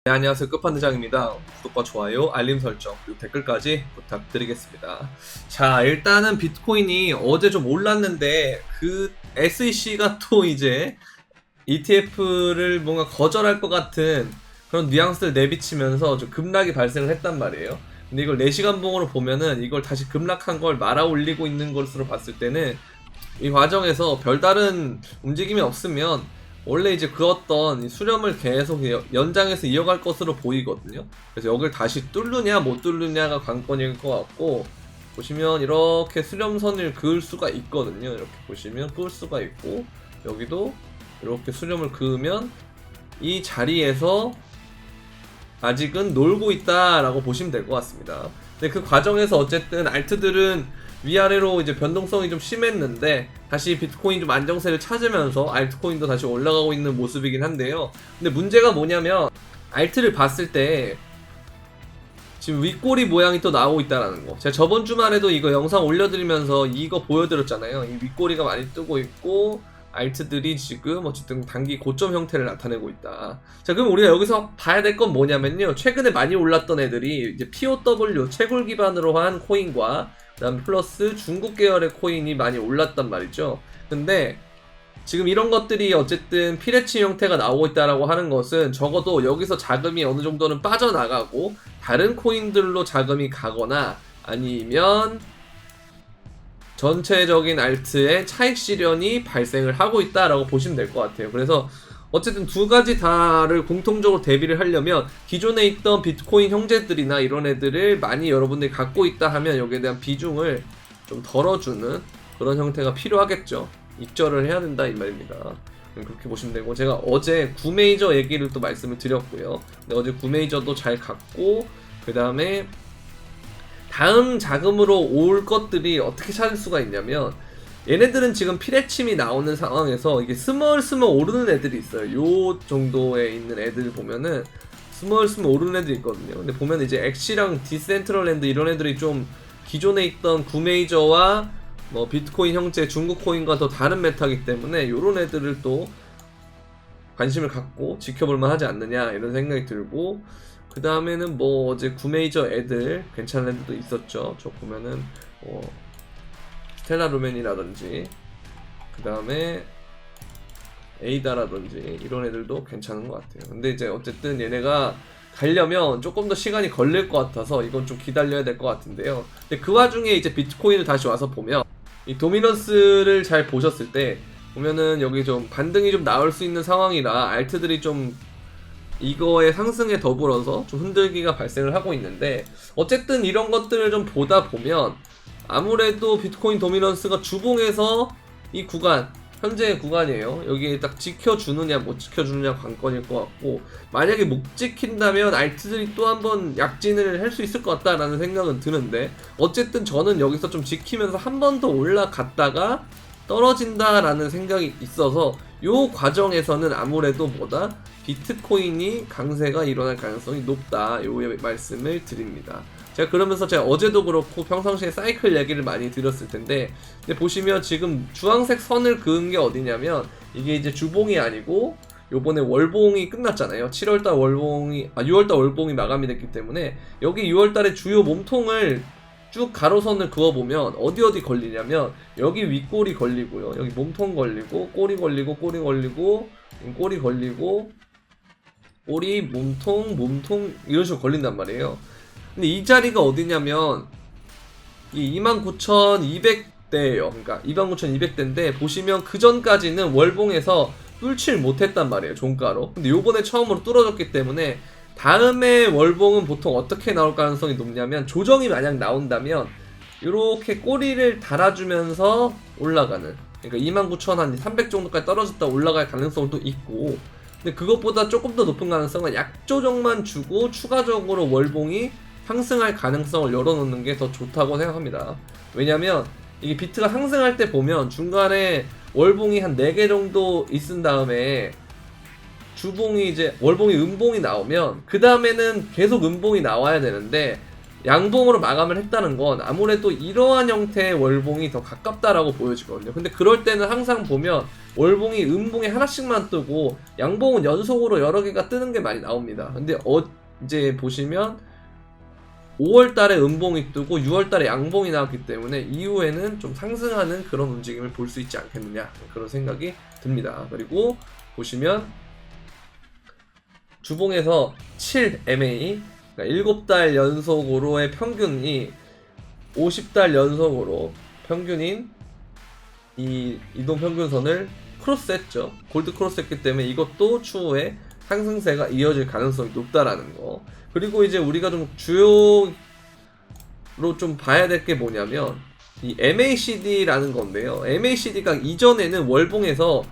네, 안녕하세요. 끝판대장입니다. 구독과 좋아요, 알림 설정, 그리고 댓글까지 부탁드리겠습니다. 자, 일단은 비트코인이 어제 좀 올랐는데 그 SEC가 또 이제 ETF를 뭔가 거절할 것 같은 그런 뉘앙스를 내비치면서 좀 급락이 발생을 했단 말이에요. 근데 이걸 4시간 봉으로 보면은 이걸 다시 급락한 걸 말아 올리고 있는 것으로 봤을 때는 이 과정에서 별다른 움직임이 없으면 원래 이제 그 어떤 수렴을 계속 연장해서 이어갈 것으로 보이거든요. 그래서 여길 다시 뚫느냐 못 뚫느냐가 관건일 것 같고, 보시면 이렇게 수렴선을 그을 수가 있거든요. 이렇게 보시면 그을 수가 있고, 여기도 이렇게 수렴을 그으면 이 자리에서 아직은 놀고 있다라고 보시면 될 것 같습니다. 근데 그 과정에서 어쨌든 알트들은 위아래로 이제 변동성이 좀 심했는데 다시 비트코인 좀 안정세를 찾으면서 알트코인도 다시 올라가고 있는 모습이긴 한데요. 근데 문제가 뭐냐면 알트를 봤을 때 지금 윗꼬리 모양이 또 나오고 있다라는 거. 제가 저번 주말에도 이거 영상 올려드리면서 이거 보여드렸잖아요. 이 윗꼬리가 많이 뜨고 있고 알트들이 지금 어쨌든 단기 고점 형태를 나타내고 있다. 자, 그럼 우리가 여기서 봐야 될 건 뭐냐면요, 최근에 많이 올랐던 애들이 이제 POW 채굴 기반으로 한 코인과 그다음 플러스 중국 계열의 코인이 많이 올랐단 말이죠. 근데 지금 이런 것들이 어쨌든 피레치 형태가 나오고 있다라고 하는 것은 적어도 여기서 자금이 어느 정도는 빠져나가고 다른 코인들로 자금이 가거나 아니면 전체적인 알트의 차익 실현이 발생을 하고 있다라고 보시면 될 것 같아요. 그래서 어쨌든 두 가지 다를 공통적으로 대비를 하려면 기존에 있던 비트코인 형제들이나 이런 애들을 많이 여러분들이 갖고 있다 하면 여기에 대한 비중을 좀 덜어주는 그런 형태가 필요하겠죠. 입절을 해야 된다 이 말입니다. 그렇게 보시면 되고, 제가 어제 구메이저 얘기를 또 말씀을 드렸고요. 근데 어제 구메이저도 잘 갔고, 그 다음에 다음 자금으로 올 것들이 어떻게 찾을 수가 있냐면, 얘네들은 지금 피레침이 나오는 상황에서 이게 스멀 오르는 애들이 있어요. 요 정도에 있는 애들 보면은 스멀 오르는 애들이 있거든요. 근데 보면 이제 엑시랑 디센트럴랜드 이런 애들이 좀 기존에 있던 구메이저와 뭐 비트코인 형제 중국 코인과 더 다른 메타이기 때문에 요런 애들을 또 관심을 갖고 지켜볼만 하지 않느냐 이런 생각이 들고, 그 다음에는 뭐 어제 구메이저 애들 괜찮은 애들도 있었죠. 저 보면은 스텔라 루멘이라든지 그 다음에 에이다라든지 이런 애들도 괜찮은 것 같아요. 근데 이제 어쨌든 얘네가 가려면 조금 더 시간이 걸릴 것 같아서 이건 좀 기다려야 될 것 같은데요. 근데 그 와중에 이제 비트코인을 다시 와서 보면 이 도미넌스를 잘 보셨을 때 보면은 여기 좀 반등이 좀 나올 수 있는 상황이라 알트들이 좀 이거의 상승에 더불어서 좀 흔들기가 발생을 하고 있는데, 어쨌든 이런 것들을 좀 보다 보면 아무래도 비트코인 도미넌스가 주봉에서 이 구간, 현재의 구간이에요. 여기에 딱 지켜주느냐 못 지켜주느냐 관건일 것 같고, 만약에 못 지킨다면 알트들이 또 한번 약진을 할 수 있을 것 같다라는 생각은 드는데, 어쨌든 저는 여기서 좀 지키면서 한 번 더 올라갔다가 떨어진다라는 생각이 있어서 요 과정에서는 아무래도 뭐다? 비트코인이 강세가 일어날 가능성이 높다, 요 말씀을 드립니다. 제가 어제도 그렇고 평상시에 사이클 얘기를 많이 드렸을 텐데, 근데 보시면 지금 주황색 선을 그은 게 어디냐면 이게 이제 주봉이 아니고 요번에 월봉이 끝났잖아요. 6월달 월봉이 마감이 됐기 때문에 여기 6월달에 주요 몸통을 쭉 가로선을 그어보면 어디 걸리냐면 여기 윗꼬리 걸리고요, 여기 몸통 걸리고 꼬리 걸리고 꼬리 걸리고 꼬리 걸리고 꼬리 몸통 이런 식으로 걸린단 말이에요. 근데 이 자리가 어디냐면 이 29,200대예요. 그러니까 29,200대인데 보시면 그 전까지는 월봉에서 뚫질 못했단 말이에요, 종가로. 근데 요번에 처음으로 뚫어졌기 때문에 다음에 월봉은 보통 어떻게 나올 가능성이 높냐면, 조정이 만약 나온다면 이렇게 꼬리를 달아주면서 올라가는, 그러니까 29,300 정도까지 떨어졌다 올라갈 가능성도 있고, 근데 그것보다 조금 더 높은 가능성은 약조정만 주고 추가적으로 월봉이 상승할 가능성을 열어놓는 게 더 좋다고 생각합니다. 왜냐면 이게 비트가 상승할 때 보면 중간에 월봉이 한 4개 정도 있은 다음에 주봉이 이제 월봉이 음봉이 나오면 그 다음에는 계속 음봉이 나와야 되는데, 양봉으로 마감을 했다는 건 아무래도 이러한 형태의 월봉이 더 가깝다라고 보여지거든요. 근데 그럴 때는 항상 보면 월봉이 음봉이 하나씩만 뜨고 양봉은 연속으로 여러 개가 뜨는 게 많이 나옵니다. 근데 이제 보시면 5월달에 음봉이 뜨고 6월달에 양봉이 나왔기 때문에 이후에는 좀 상승하는 그런 움직임을 볼 수 있지 않겠느냐, 그런 생각이 듭니다. 그리고 보시면 주봉에서 7MA, 그러니까 7달 연속으로의 평균이 50달 연속으로 평균인 이 이동평균선을 크로스했죠. 골드 크로스했기 때문에 이것도 추후에 상승세가 이어질 가능성이 높다라는 거. 그리고 이제 우리가 좀 주요로 좀 봐야 될 게 뭐냐면 이 MACD라는 건데요. MACD가 이전에는 월봉에서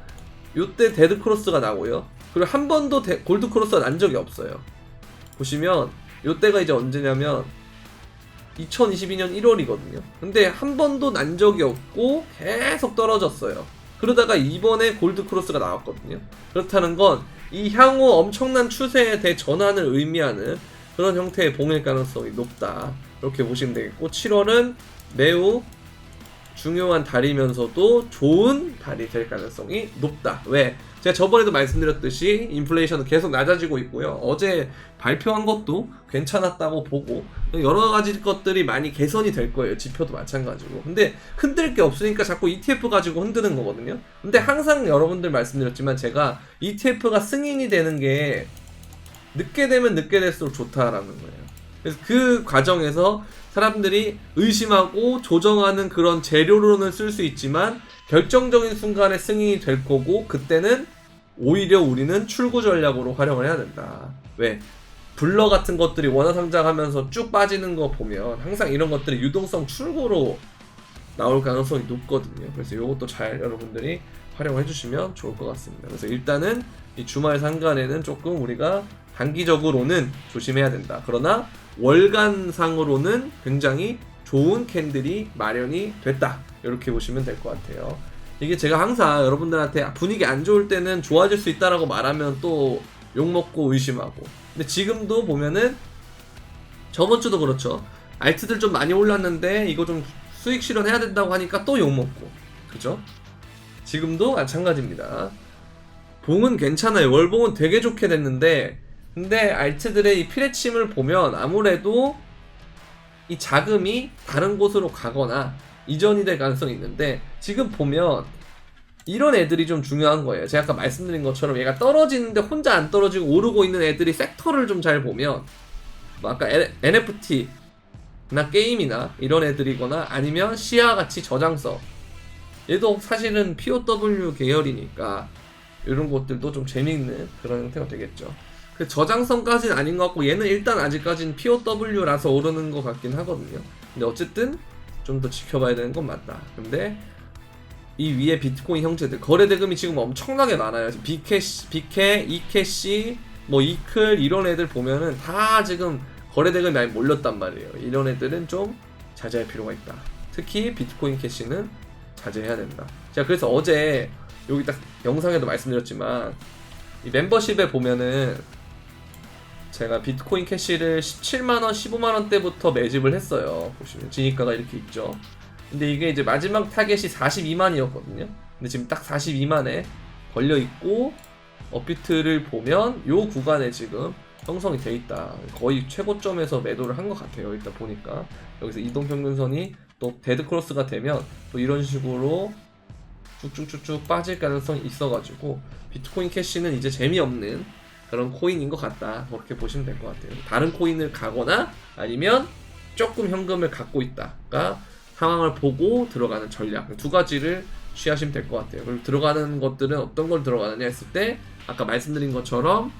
요때 데드 크로스가 나고요. 그리고 한 번도 골드 크로스가 난 적이 없어요. 보시면 요때가 이제 언제냐면 2022년 1월이거든요. 근데 한 번도 난 적이 없고 계속 떨어졌어요. 그러다가 이번에 골드 크로스가 나왔거든요. 그렇다는 건 이 향후 엄청난 추세에 대해 전환을 의미하는 그런 형태의 봉일 가능성이 높다, 이렇게 보시면 되겠고, 7월은 매우 중요한 달이면서도 좋은 달이 될 가능성이 높다. 왜? 제가 저번에도 말씀드렸듯이 인플레이션은 계속 낮아지고 있고요. 어제 발표한 것도 괜찮았다고 보고 여러 가지 것들이 많이 개선이 될 거예요. 지표도 마찬가지고. 근데 흔들 게 없으니까 자꾸 ETF 가지고 흔드는 거거든요. 근데 항상 여러분들 말씀드렸지만 제가 ETF가 승인이 되는 게 늦게 되면 늦게 될수록 좋다라는 거예요. 그래서 그 과정에서 사람들이 의심하고 조정하는 그런 재료로는 쓸 수 있지만 결정적인 순간에 승인이 될 거고, 그때는 오히려 우리는 출구 전략으로 활용을 해야 된다. 왜? 블러 같은 것들이 원화상장하면서 쭉 빠지는 거 보면 항상 이런 것들이 유동성 출구로 나올 가능성이 높거든요. 그래서 이것도 잘 여러분들이 활용해 주시면 좋을 것 같습니다. 그래서 일단은 이 주말 상간에는 조금 우리가 단기적으로는 조심해야 된다. 그러나 월간상으로는 굉장히 좋은 캔들이 마련이 됐다, 이렇게 보시면 될 것 같아요. 이게 제가 항상 여러분들한테 분위기 안 좋을 때는 좋아질 수 있다라고 말하면 또 욕먹고 의심하고, 근데 지금도 보면은 저번주도 그렇죠. 알트들 좀 많이 올랐는데 이거 좀 수익 실현해야 된다고 하니까 또 욕먹고, 그죠? 지금도 마찬가지입니다. 봉은 괜찮아요. 월봉은 되게 좋게 됐는데, 근데 알트들의 이 피레침을 보면 아무래도 이 자금이 다른 곳으로 가거나 이전이 될 가능성이 있는데, 지금 보면 이런 애들이 좀 중요한 거예요. 제가 아까 말씀드린 것처럼 얘가 떨어지는데 혼자 안 떨어지고 오르고 있는 애들이 섹터를 좀 잘 보면, 뭐 아까 NFT나 게임이나 이런 애들이거나 아니면 시야 같이 저장성, 얘도 사실은 POW 계열이니까 이런 것들도 좀 재미있는 그런 형태가 되겠죠. 그 저장성까지는 아닌 것 같고, 얘는 일단 아직까지는 POW라서 오르는 것 같긴 하거든요. 근데 어쨌든 좀 더 지켜봐야 되는 건 맞다. 근데 이 위에 비트코인 형제들 거래 대금이 지금 엄청나게 많아요. BK, e캐시, 뭐 이클 이런 애들 보면은 다 지금 거래 대금이 많이 몰렸단 말이에요. 이런 애들은 좀 자제할 필요가 있다. 특히 비트코인 캐시는 자제해야 된다. 제가 그래서 어제 여기 딱 영상에도 말씀드렸지만, 이 멤버십에 보면은 제가 비트코인 캐시를 17만원, 15만원대부터 매집을 했어요. 보시면 진입가가 이렇게 있죠. 근데 이게 이제 마지막 타겟이 42만이었거든요. 근데 지금 딱 42만에 걸려있고, 업비트를 보면 요 구간에 지금 형성이 돼 있다. 거의 최고점에서 매도를 한 것 같아요. 일단 보니까 여기서 이동평균선이 또 데드크로스가 되면 또 이런 식으로 쭉쭉쭉쭉 빠질 가능성이 있어가지고, 비트코인 캐시는 이제 재미없는 그런 코인인 것 같다, 그렇게 보시면 될 것 같아요. 다른 코인을 가거나 아니면 조금 현금을 갖고 있다가 상황을 보고 들어가는 전략, 두 가지를 취하시면 될 것 같아요. 그리고 들어가는 것들은 어떤 걸 들어가느냐 했을 때, 아까 말씀드린 것처럼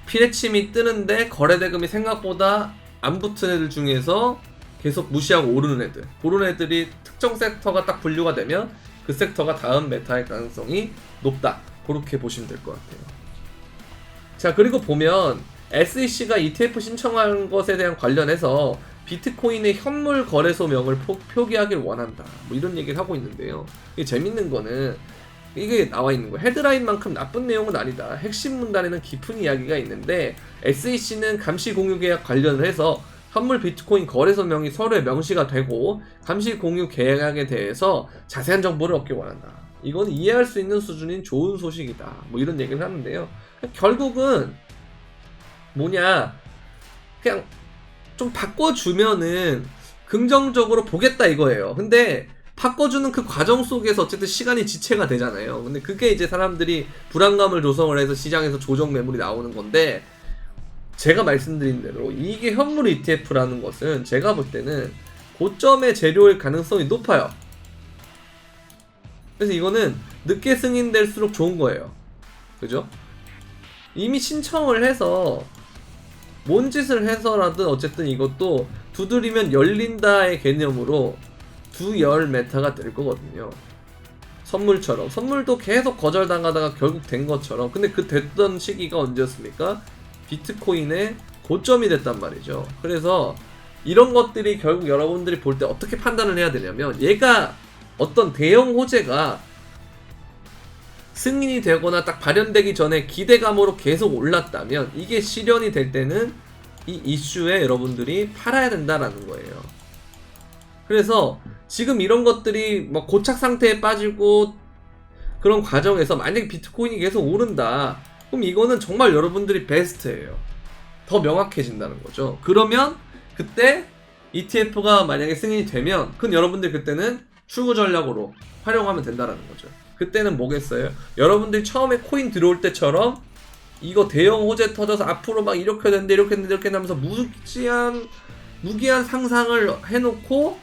피레침이 뜨는데 거래대금이 생각보다 안 붙은 애들 중에서 계속 무시하고 오르는 애들, 그런 애들이 특정 섹터가 딱 분류가 되면 그 섹터가 다음 메타의 가능성이 높다, 그렇게 보시면 될 것 같아요. 자, 그리고 보면 SEC가 ETF 신청한 것에 대한 관련해서 비트코인의 현물 거래소명을 표기하길 원한다, 뭐 이런 얘기를 하고 있는데요. 이게 재밌는 거는 이게 나와 있는 거예요. 헤드라인만큼 나쁜 내용은 아니다. 핵심 문단에는 깊은 이야기가 있는데 SEC는 감시 공유 계약 관련을 해서 현물 비트코인 거래소 명이 서로의 명시가 되고 감시 공유 계약에 대해서 자세한 정보를 얻길 원한다. 이건 이해할 수 있는 수준인 좋은 소식이다. 뭐 이런 얘기를 하는데요. 결국은 뭐냐, 그냥 좀 바꿔주면은 긍정적으로 보겠다 이거예요. 근데 바꿔주는 그 과정 속에서 어쨌든 시간이 지체가 되잖아요. 근데 그게 이제 사람들이 불안감을 조성을 해서 시장에서 조정 매물이 나오는 건데, 제가 말씀드린 대로 이게 현물 ETF라는 것은 제가 볼 때는 고점의 재료일 가능성이 높아요. 그래서 이거는 늦게 승인될수록 좋은 거예요. 그죠? 이미 신청을 해서 뭔 짓을 해서라도 어쨌든 이것도 두드리면 열린다의 개념으로 두열 메타가 될 거거든요. 선물처럼. 선물도 계속 거절당하다가 결국 된 것처럼. 근데 그 됐던 시기가 언제였습니까? 비트코인의 고점이 됐단 말이죠. 그래서 이런 것들이 결국 여러분들이 볼 때 어떻게 판단을 해야 되냐면, 얘가 어떤 대형 호재가 승인이 되거나 딱 발현되기 전에 기대감으로 계속 올랐다면 이게 실현이 될 때는 이 이슈에 여러분들이 팔아야 된다라는 거예요. 그래서 지금 이런 것들이 뭐 고착 상태에 빠지고 그런 과정에서 만약에 비트코인이 계속 오른다, 그럼 이거는 정말 여러분들이 베스트예요. 더 명확해진다는 거죠. 그러면 그때 ETF가 만약에 승인이 되면 그건 여러분들 그때는 출구 전략으로 활용하면 된다라는 거죠. 그때는 뭐겠어요? 여러분들이 처음에 코인 들어올 때처럼 이거 대형 호재 터져서 앞으로 막 이렇게 됐는데 이렇게 됐는데 이렇게 하면서 무기한 상상을 해놓고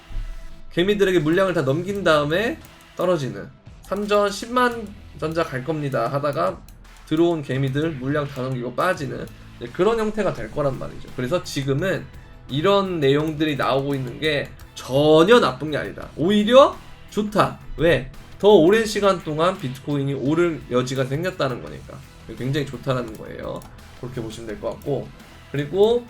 개미들에게 물량을 다 넘긴 다음에 떨어지는 3전 10만 전자 갈 겁니다 하다가 들어온 개미들 물량 다 넘기고 빠지는 그런 형태가 될 거란 말이죠. 그래서 지금은 이런 내용들이 나오고 있는 게 전혀 나쁜 게 아니다. 오히려 좋다. 왜? 더 오랜 시간 동안 비트코인이 오를 여지가 생겼다는 거니까 굉장히 좋다는 거예요. 그렇게 보시면 될 것 같고, 그리고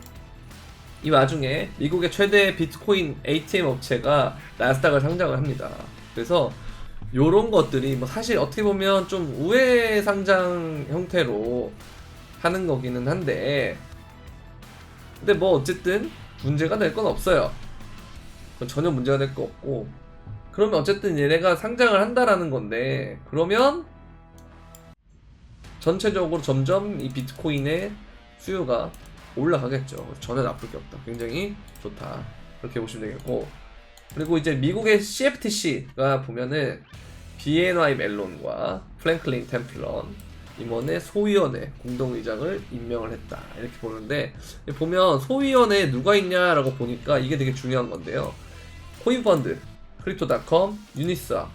이 와중에 미국의 최대 비트코인 ATM 업체가 나스닥을 상장을 합니다. 그래서 요런 것들이 뭐 사실 어떻게 보면 좀 우회 상장 형태로 하는 거기는 한데, 근데 뭐 어쨌든 문제가 될 건 없어요. 전혀 문제가 될 거 없고, 그러면 어쨌든 얘네가 상장을 한다라는 건데, 그러면 전체적으로 점점 이 비트코인의 수요가 올라가겠죠. 전혀 나쁠 게 없다. 굉장히 좋다. 그렇게 보시면 되겠고, 그리고 이제 미국의 CFTC가 보면은 BNY 멜론과 프랭클린 템플런 임원의 소위원회 공동의장을 임명을 했다. 이렇게 보는데, 보면 소위원회에 누가 있냐라고 보니까 이게 되게 중요한 건데요. 코인펀드, 크립토닷컴, 유니스와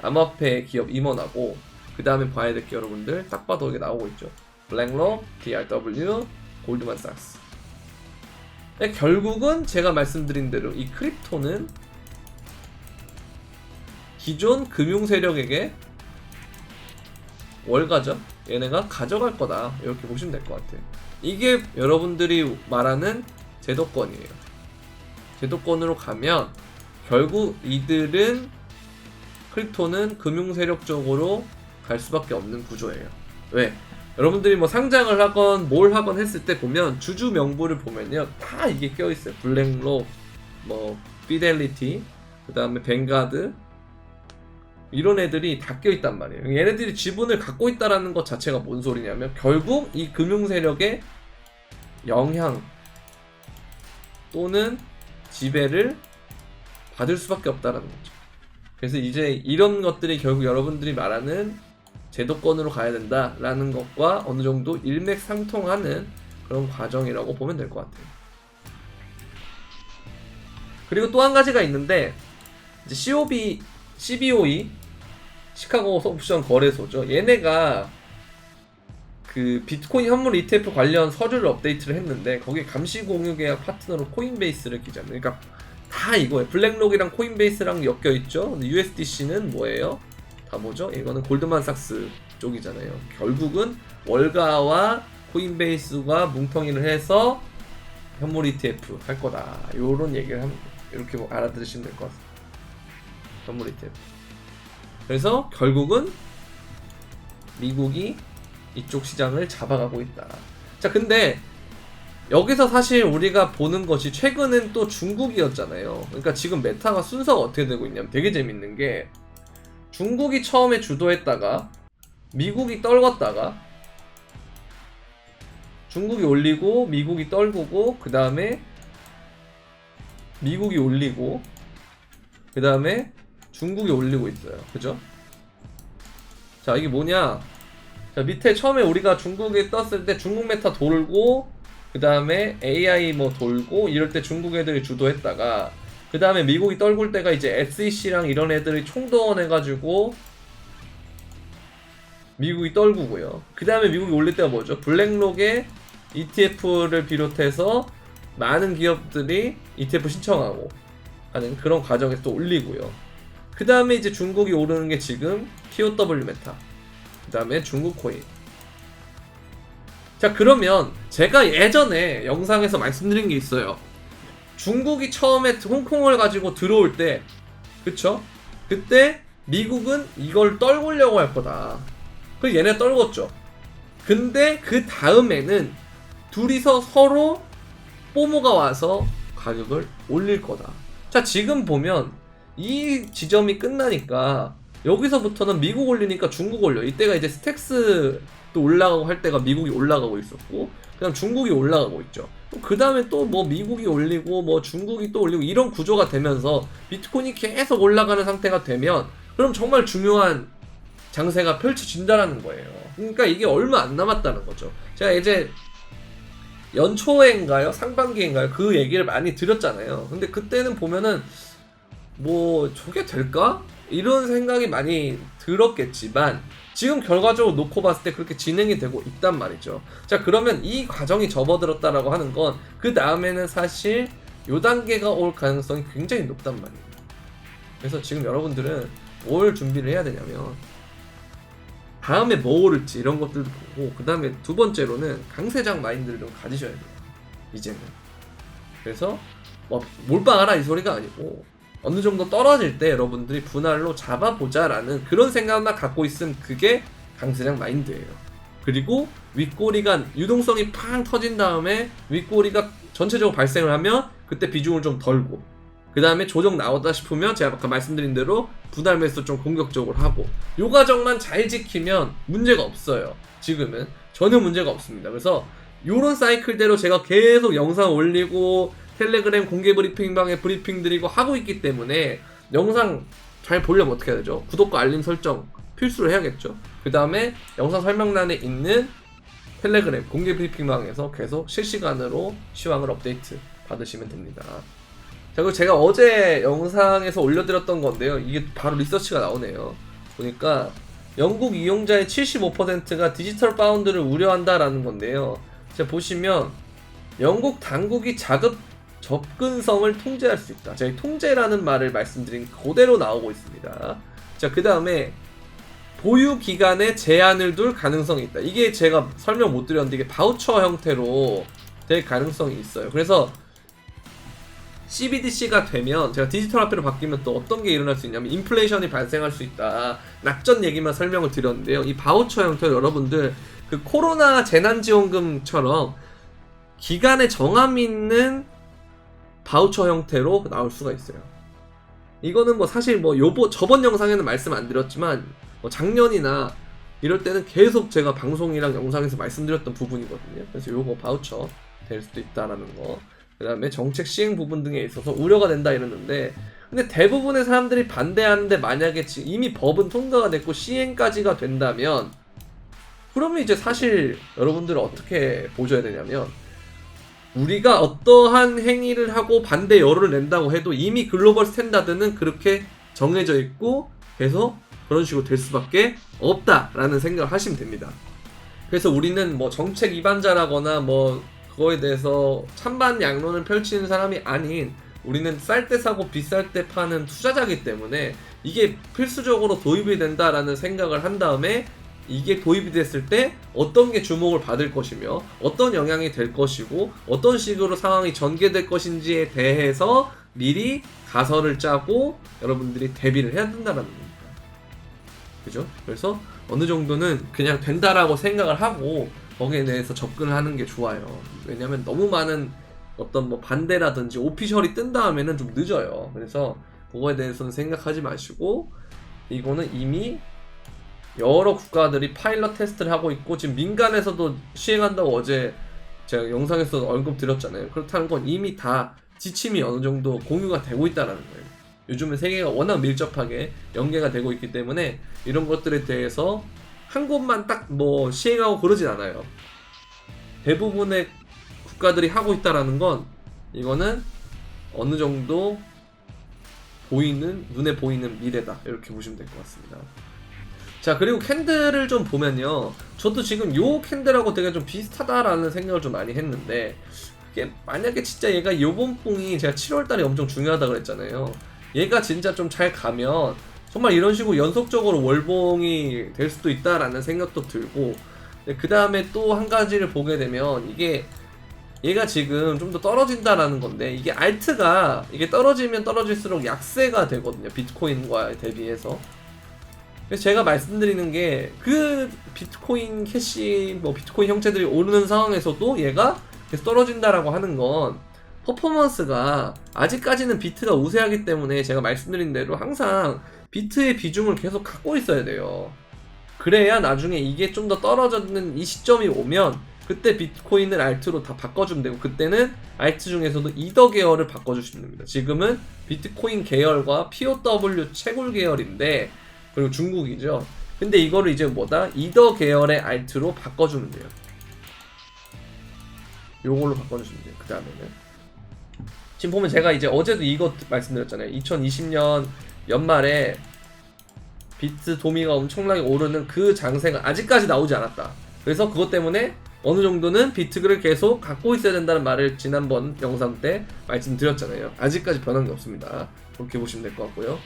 암호화폐 기업 임원하고, 그 다음에 봐야 될 게 여러분들 딱 봐도 이게 나오고 있죠. 블랙록, DRW, 골드만삭스. 결국은 제가 말씀드린 대로 이 크립토는 기존 금융 세력에게 월가죠. 얘네가 가져갈 거다. 이렇게 보시면 될 것 같아요. 이게 여러분들이 말하는 제도권이에요. 제도권으로 가면 결국 이들은, 크립토는 금융 세력 쪽으로 갈 수밖에 없는 구조예요. 왜? 여러분들이 뭐 상장을 하건 뭘 하건 했을 때 보면 주주 명부를 보면요, 다 이게 껴있어요. 블랙록, 뭐 피델리티, 그 다음에 뱅가드, 이런 애들이 다 껴있단 말이에요. 얘네들이 지분을 갖고 있다라는 것 자체가 뭔 소리냐면 결국 이 금융 세력의 영향 또는 지배를 받을 수밖에 없다라는 거죠. 그래서 이제 이런 것들이 결국 여러분들이 말하는 제도권으로 가야 된다라는 것과 어느 정도 일맥상통하는 그런 과정이라고 보면 될 것 같아요. 그리고 또 한 가지가 있는데, 이제 CBOE, 시카고 옵션 거래소죠. 얘네가 그 비트코인 현물 ETF 관련 서류를 업데이트를 했는데, 거기에 감시 공유 계약 파트너로 코인베이스를 기재합니다. 그러니까 다 이거예요. 블랙록이랑 코인베이스랑 엮여 있죠. 근데 USDC는 뭐예요? 다 뭐죠? 이거는 골드만삭스 쪽이잖아요. 결국은 월가와 코인베이스가 뭉텅이를 해서 현물 ETF 할 거다. 요런 얘기를 합니다. 이렇게 뭐 알아들으시면 될 것 같습니다. 현물 ETF. 그래서 결국은 미국이 이쪽 시장을 잡아가고 있다. 자, 근데 여기서 사실 우리가 보는 것이 최근엔 또 중국이었잖아요. 그러니까 지금 메타가 순서가 어떻게 되고 있냐면 되게 재밌는 게 중국이 처음에 주도했다가 미국이 떨궜다가 중국이 올리고 미국이 떨구고 그 다음에 미국이 올리고 그 다음에 중국이 올리고 있어요. 그죠? 자, 이게 뭐냐? 자, 밑에 처음에 우리가 중국에 떴을 때 중국 메타 돌고 그 다음에 AI 뭐 돌고 이럴 때 중국 애들이 주도했다가 그 다음에 미국이 떨굴 때가 이제 SEC랑 이런 애들이 총동원해가지고 미국이 떨구고요. 그 다음에 미국이 올릴 때가 뭐죠? 블랙록에 ETF를 비롯해서 많은 기업들이 ETF 신청하고 하는 그런 과정에서 또 올리고요. 그 다음에 이제 중국이 오르는 게 지금 POW 메타, 그 다음에 중국 코인. 자, 그러면 제가 예전에 영상에서 말씀드린 게 있어요. 중국이 처음에 홍콩을 가지고 들어올 때, 그쵸? 그때 미국은 이걸 떨구려고 할 거다. 그래서 얘네 떨궜죠. 근데 그 다음에는 둘이서 서로 뽀모가 와서 가격을 올릴 거다. 자, 지금 보면 이 지점이 끝나니까 여기서부터는 미국 올리니까 중국 올려. 이때가 이제 스택스 또 올라가고 할 때가 미국이 올라가고 있었고, 그다음 중국이 올라가고 있죠. 그 다음에 또 뭐 미국이 올리고 뭐 중국이 또 올리고 이런 구조가 되면서 비트코인이 계속 올라가는 상태가 되면 그럼 정말 중요한 장세가 펼쳐진다라는 거예요. 그러니까 이게 얼마 안 남았다는 거죠. 제가 이제 연초인가요? 상반기인가요? 그 얘기를 많이 드렸잖아요. 근데 그때는 보면은 뭐 저게 될까? 이런 생각이 많이 들었겠지만 지금 결과적으로 놓고 봤을 때 그렇게 진행이 되고 있단 말이죠. 자, 그러면 이 과정이 접어들었다라고 하는 건 그 다음에는 사실 요 단계가 올 가능성이 굉장히 높단 말이에요. 그래서 지금 여러분들은 뭘 준비를 해야 되냐면 다음에 뭐 오를지 이런 것들도 보고, 그 다음에 두 번째로는 강세장 마인드를 좀 가지셔야 돼요. 이제는. 그래서 뭐 몰빵하라 이 소리가 아니고 어느 정도 떨어질 때 여러분들이 분할로 잡아보자라는 그런 생각만 갖고 있으면 그게 강세장 마인드예요. 그리고 윗꼬리가 유동성이 팡 터진 다음에 윗꼬리가 전체적으로 발생을 하면 그때 비중을 좀 덜고, 그 다음에 조정 나오다 싶으면 제가 아까 말씀드린 대로 분할 매수 좀 공격적으로 하고, 요 과정만 잘 지키면 문제가 없어요. 지금은 전혀 문제가 없습니다. 그래서 요런 사이클대로 제가 계속 영상 올리고 텔레그램 공개 브리핑방에 브리핑 드리고 하고 있기 때문에 영상 잘 보려면 어떻게 해야 되죠? 구독과 알림 설정 필수로 해야겠죠. 그 다음에 영상 설명란에 있는 텔레그램 공개 브리핑방에서 계속 실시간으로 시황을 업데이트 받으시면 됩니다. 자, 그리고 제가 어제 영상에서 올려드렸던 건데요. 이게 바로 리서치가 나오네요. 보니까 영국 이용자의 75%가 디지털 파운드를 우려한다라는 건데요. 제가 보시면 영국 당국이 자급 접근성을 통제할 수 있다. 제가 통제라는 말을 말씀드린 그대로 나오고 있습니다. 자, 그 다음에 보유 기간에 제한을 둘 가능성이 있다. 이게 제가 설명 못 드렸는데 이게 바우처 형태로 될 가능성이 있어요. 그래서 CBDC가 되면 제가 디지털 화폐로 바뀌면 또 어떤 게 일어날 수 있냐면 인플레이션이 발생할 수 있다. 낙전 얘기만 설명을 드렸는데요. 이 바우처 형태로 여러분들 그 코로나 재난지원금처럼 기간에 정함이 있는 바우처 형태로 나올 수가 있어요. 이거는 뭐 사실 뭐 저번 영상에는 말씀 안 드렸지만 뭐 작년이나 이럴 때는 계속 제가 방송이랑 영상에서 말씀드렸던 부분이거든요. 그래서 요거 바우처 될 수도 있다라는 거. 그 다음에 정책 시행 부분 등에 있어서 우려가 된다 이러는데, 근데 대부분의 사람들이 반대하는데 만약에 이미 법은 통과가 됐고 시행까지가 된다면 그러면 이제 사실 여러분들은 어떻게 보셔야 되냐면 우리가 어떠한 행위를 하고 반대 여론을 낸다고 해도 이미 글로벌 스탠다드는 그렇게 정해져 있고 계속 그런 식으로 될 수밖에 없다라는 생각을 하시면 됩니다. 그래서 우리는 뭐 정책 위반자라거나 뭐 그거에 대해서 찬반 양론을 펼치는 사람이 아닌, 우리는 쌀 때 사고 비쌀 때 파는 투자자이기 때문에 이게 필수적으로 도입이 된다라는 생각을 한 다음에 이게 도입이 됐을 때 어떤 게 주목을 받을 것이며 어떤 영향이 될 것이고 어떤 식으로 상황이 전개될 것인지에 대해서 미리 가설을 짜고 여러분들이 대비를 해야 된다는 겁니다. 그죠? 그래서 어느 정도는 그냥 된다라고 생각을 하고 거기에 대해서 접근을 하는 게 좋아요. 왜냐면 너무 많은 어떤 뭐 반대라든지 오피셜이 뜬 다음에는 좀 늦어요. 그래서 그거에 대해서는 생각하지 마시고, 이거는 이미 여러 국가들이 파일럿 테스트를 하고 있고 지금 민간에서도 시행한다고 어제 제가 영상에서 언급 드렸잖아요. 그렇다는 건 이미 다 지침이 어느 정도 공유가 되고 있다는 거예요. 요즘은 세계가 워낙 밀접하게 연계가 되고 있기 때문에 이런 것들에 대해서 한 곳만 딱 뭐 시행하고 그러진 않아요. 대부분의 국가들이 하고 있다라는 건 이거는 어느 정도 눈에 보이는 미래다, 이렇게 보시면 될 것 같습니다. 자, 그리고 캔들을 좀 보면요, 저도 지금 요 캔들하고 되게 좀 비슷하다라는 생각을 좀 많이 했는데, 그게 만약에 진짜 얘가 요번 뽕이 제가 7월달에 엄청 중요하다 그랬잖아요. 얘가 진짜 좀 잘 가면 정말 이런 식으로 연속적으로 월봉이 될 수도 있다라는 생각도 들고, 그 다음에 또 한 가지를 보게 되면 이게 얘가 지금 좀 더 떨어진다라는 건데, 이게 알트가 이게 떨어지면 떨어질수록 약세가 되거든요, 비트코인과 대비해서. 그래서 제가 말씀드리는 게, 그 비트코인 캐시 뭐 비트코인 형체들이 오르는 상황에서도 얘가 계속 떨어진다라고 하는 건 퍼포먼스가 아직까지는 비트가 우세하기 때문에 제가 말씀드린 대로 항상 비트의 비중을 계속 갖고 있어야 돼요. 그래야 나중에 이게 좀 더 떨어지는 이 시점이 오면 그때 비트코인을 알트로 다 바꿔주면 되고, 그때는 알트 중에서도 이더 계열을 바꿔주시면 됩니다. 지금은 비트코인 계열과 POW 채굴 계열인데, 그리고 중국이죠. 근데 이거를 이제 뭐다? 이더 계열의 알트로 바꿔주면 돼요. 요걸로 바꿔주시면 돼요. 그 다음에는 지금 보면 제가 이제 어제도 이거 말씀드렸잖아요. 2020년 연말에 비트 도미가 엄청나게 오르는 그 장세가 아직까지 나오지 않았다. 그래서 그것 때문에 어느 정도는 비트를 계속 갖고 있어야 된다는 말을 지난번 영상 때 말씀드렸잖아요. 아직까지 변한 게 없습니다. 그렇게 보시면 될 것 같고요.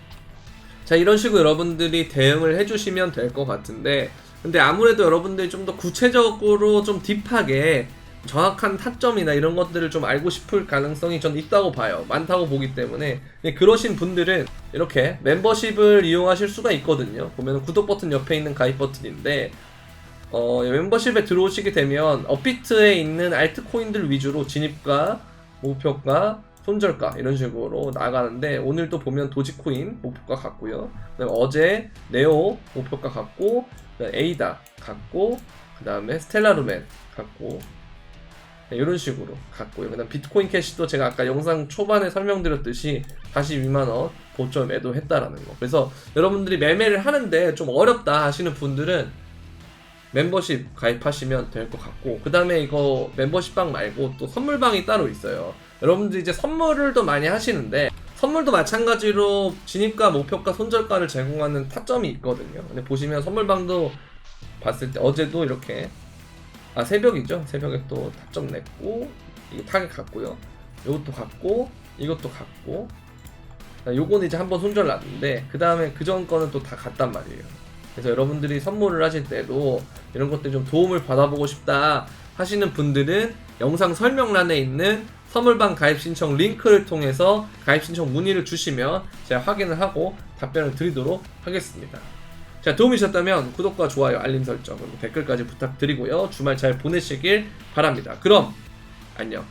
자, 이런 식으로 여러분들이 대응을 해주시면 될 것 같은데, 근데 아무래도 여러분들이 좀 더 구체적으로 좀 딥하게 정확한 타점이나 이런 것들을 좀 알고 싶을 가능성이 전 있다고 봐요. 많다고 보기 때문에. 그러신 분들은 이렇게 멤버십을 이용하실 수가 있거든요. 보면 구독 버튼 옆에 있는 가입 버튼인데, 멤버십에 들어오시게 되면 업비트에 있는 알트코인들 위주로 진입가, 목표가, 손절가 이런 식으로 나가는데, 오늘 또 보면 도지코인 목표가 같고요. 그다음에 어제 네오 목표가 같고, 에이다 같고, 그 다음에 스텔라루멘 같고, 이런 식으로 갔고요. 그 다음 비트코인 캐시도 제가 아까 영상 초반에 설명드렸듯이 42만원 고점 매도했다라는 거. 그래서 여러분들이 매매를 하는데 좀 어렵다 하시는 분들은 멤버십 가입하시면 될 것 같고, 그 다음에 이거 멤버십방 말고 또 선물방이 따로 있어요. 여러분들이 이제 선물을 더 많이 하시는데, 선물도 마찬가지로 진입가, 목표가, 손절가를 제공하는 타점이 있거든요. 근데 보시면 선물방도 봤을 때 어제도 이렇게 새벽이죠. 새벽에 또 타점 냈고, 이거 타겟 갔고요. 이것도 갔고, 이것도 갔고, 요거는 이제 한번 손절 났는데, 그 다음에 그 전 거는 또 다 갔단 말이에요. 그래서 여러분들이 선물을 하실 때도 이런 것들 좀 도움을 받아보고 싶다 하시는 분들은 영상 설명란에 있는 선물방 가입 신청 링크를 통해서 가입 신청 문의를 주시면 제가 확인을 하고 답변을 드리도록 하겠습니다. 자, 도움이 되셨다면 구독과 좋아요, 알림 설정, 그리고 댓글까지 부탁드리고요. 주말 잘 보내시길 바랍니다. 그럼 안녕.